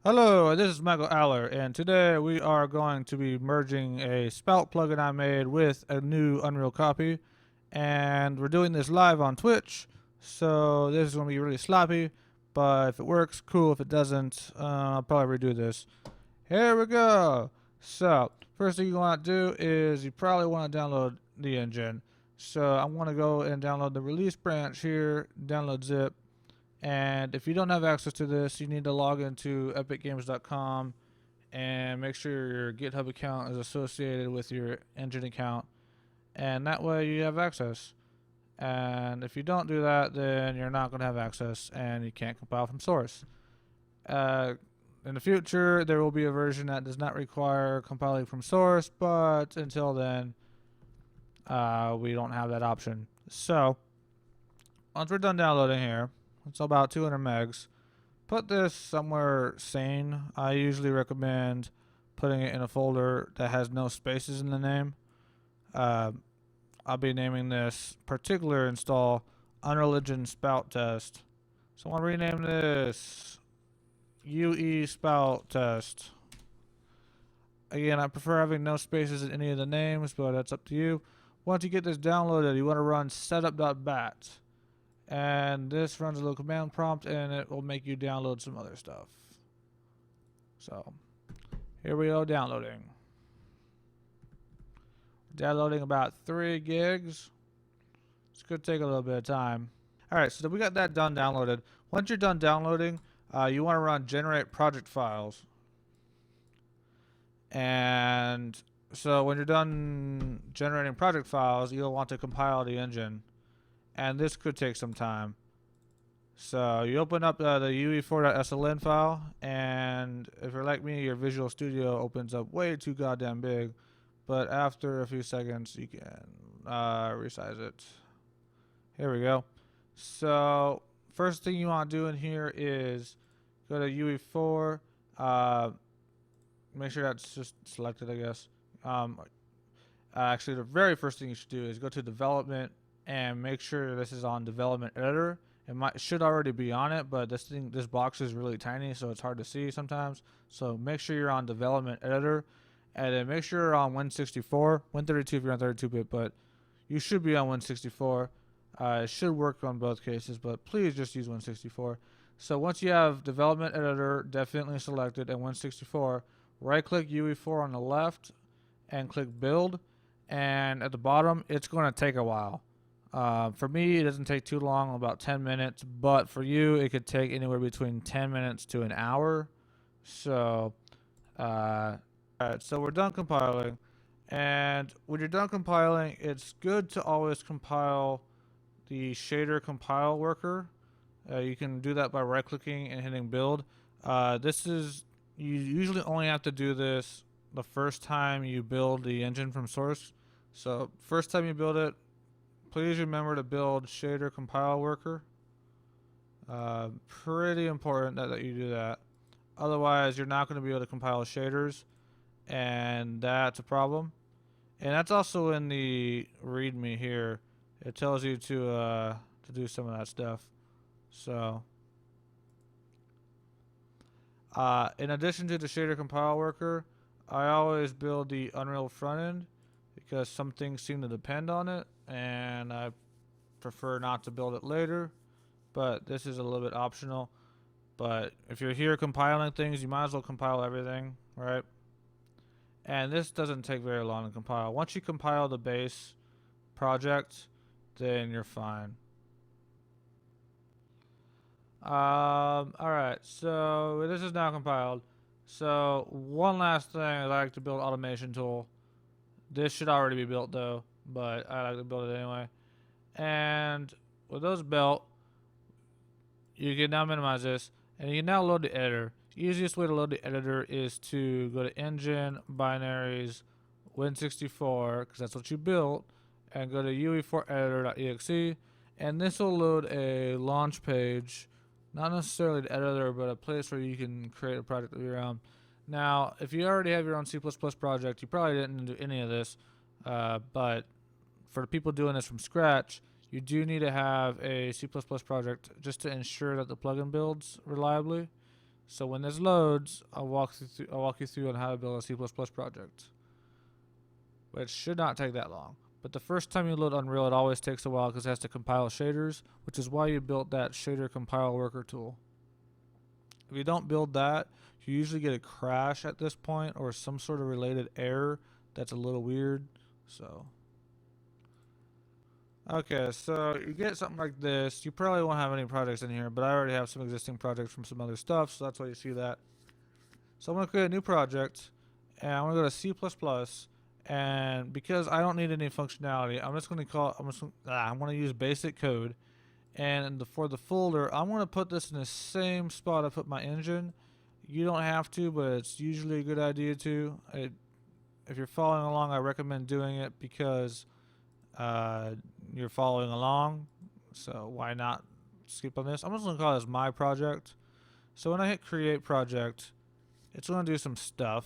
Hello, this is Michael Allar, and today we are going to be merging a Spout plugin I made with a new Unreal copy, and we're doing this live on Twitch, so this is going to be really sloppy, but if it works, cool. If it doesn't, I'll probably redo this. Here we go. So, first thing you want to do is you probably want to download the engine. So I'm going to go and download the release branch here, download zip, and if you don't have access to this, you need to log into epicgames.com and make sure your GitHub account is associated with your engine account. And that way you have access. And if you don't do that, then you're not going to have access and you can't compile from source. Uh, in the future, there will be a version that does not require compiling from source, but until then, we don't have that option. So, once we're done downloading here, it's about 200 megs. Put this somewhere sane. I usually recommend putting it in a folder that has no spaces in the name. Uh, I'll be naming this particular install Unreligion Spout Test. So I want to rename this UE Spout Test. Again, I prefer having no spaces in any of the names, but that's up to you. Once you get this downloaded, you want to run setup.bat. And this runs a little command prompt and it will make you download some other stuff. So here we go, downloading. Downloading about 3 gigs. This could take a little bit of time. Alright, so we got that done downloaded. Once you're done downloading, you want to run generate project files. And so when you're done generating project files, you'll want to compile the engine. And this could take some time. So you open up the UE4.sln file, and if you're like me, your Visual Studio opens up way too goddamn big. But after a few seconds, you can resize it. Here we go. So first thing you want to do in here is go to UE4. Make sure that's just selected, I guess. Actually, the very first thing you should do is go to development and make sure this is on development editor. It should already be on it, but this box is really tiny, so it's hard to see sometimes. So make sure you're on development editor, and then make sure you're on Win64, Win32 if you're on 32-bit, but you should be on Win64. It should work on both cases, but please just use Win64. So once you have development editor definitely selected and Win64, right-click UE4 on the left and click build, and at the bottom, it's going to take a while. For me, it doesn't take too long, about 10 minutes, but for you, it could take anywhere between 10 minutes to an hour. So, alright, so we're done compiling. And when you're done compiling, it's good to always compile the shader compile worker. You can do that by right-clicking and hitting build. You usually only have to do this the first time you build the engine from source. So, first time you build it, please remember to build shader compile worker. Pretty important that you do that. Otherwise, you're not going to be able to compile shaders, and that's a problem. And that's also in the README here. It tells you to do some of that stuff. So, in addition to the shader compile worker, I always build the Unreal front end because some things seem to depend on it, and I prefer not to build it later, but this is a little bit optional. But if you're here compiling things, you might as well compile everything, right? And this doesn't take very long to compile. Once you compile the base project, then you're fine. Alright, so this is now compiled. So one last thing, I like to build automation tool. This should already be built though, but I like to build it anyway. And with those built, you can now minimize this, and you can now load the editor. The easiest way to load the editor is to go to Engine, Binaries, Win64, because that's what you built, and go to UE4editor.exe, and this will load a launch page, not necessarily the editor, but a place where you can create a project of your own. Now, if you already have your own C++ project, you probably didn't do any of this, but for the people doing this from scratch, you do need to have a C++ project just to ensure that the plugin builds reliably. So when this loads, I'll walk you through on how to build a C++ project, which should not take that long. But the first time you load Unreal, it always takes a while because it has to compile shaders, which is why you built that shader compile worker tool. If you don't build that, you usually get a crash at this point or some sort of related error that's a little weird. So, okay, so you get something like this. You probably won't have any projects in here, but I already have some existing projects from some other stuff, so that's why you see that. So I'm going to create a new project, and I'm going to go to C++. And because I don't need any functionality, I'm just going to use basic code. And for the folder, I'm going to put this in the same spot I put my engine. You don't have to, but it's usually a good idea to. If you're following along, I recommend doing it because you're following along. So why not skip on this? I'm just going to call this my project. So when I hit create project, it's going to do some stuff.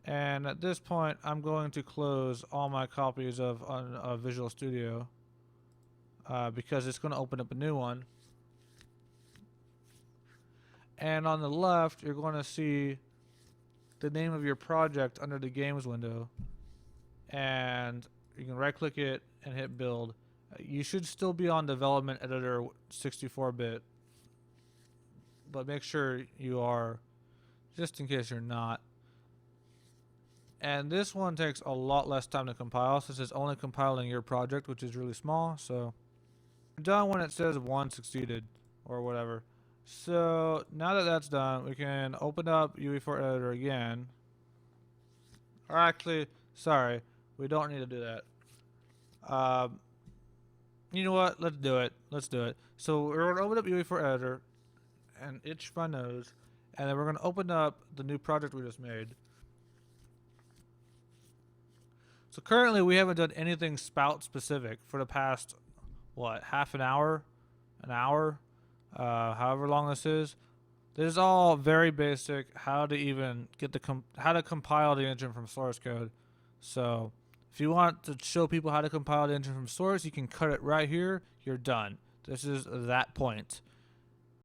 And at this point, I'm going to close all my copies of Visual Studio because it's going to open up a new one. And on the left, you're going to see the name of your project under the games window. And you can right click it and hit build. You should still be on development editor 64-bit, but make sure you are, just in case you're not. And this one takes a lot less time to compile since it's only compiling your project, which is really small. So you're done when it says 1 succeeded or whatever. So now that that's done, we can open up UE4 editor again. Or actually, sorry, we don't need to do that. You know what? Let's do it. So we're going to open up UE4 editor and itch my nose. And then we're going to open up the new project we just made. So currently we haven't done anything Spout specific for the past, half an hour, however long this is. This is all very basic, how to even get how to compile the engine from source code. So if you want to show people how to compile the engine from source, you can cut it right here. You're done. This is that point.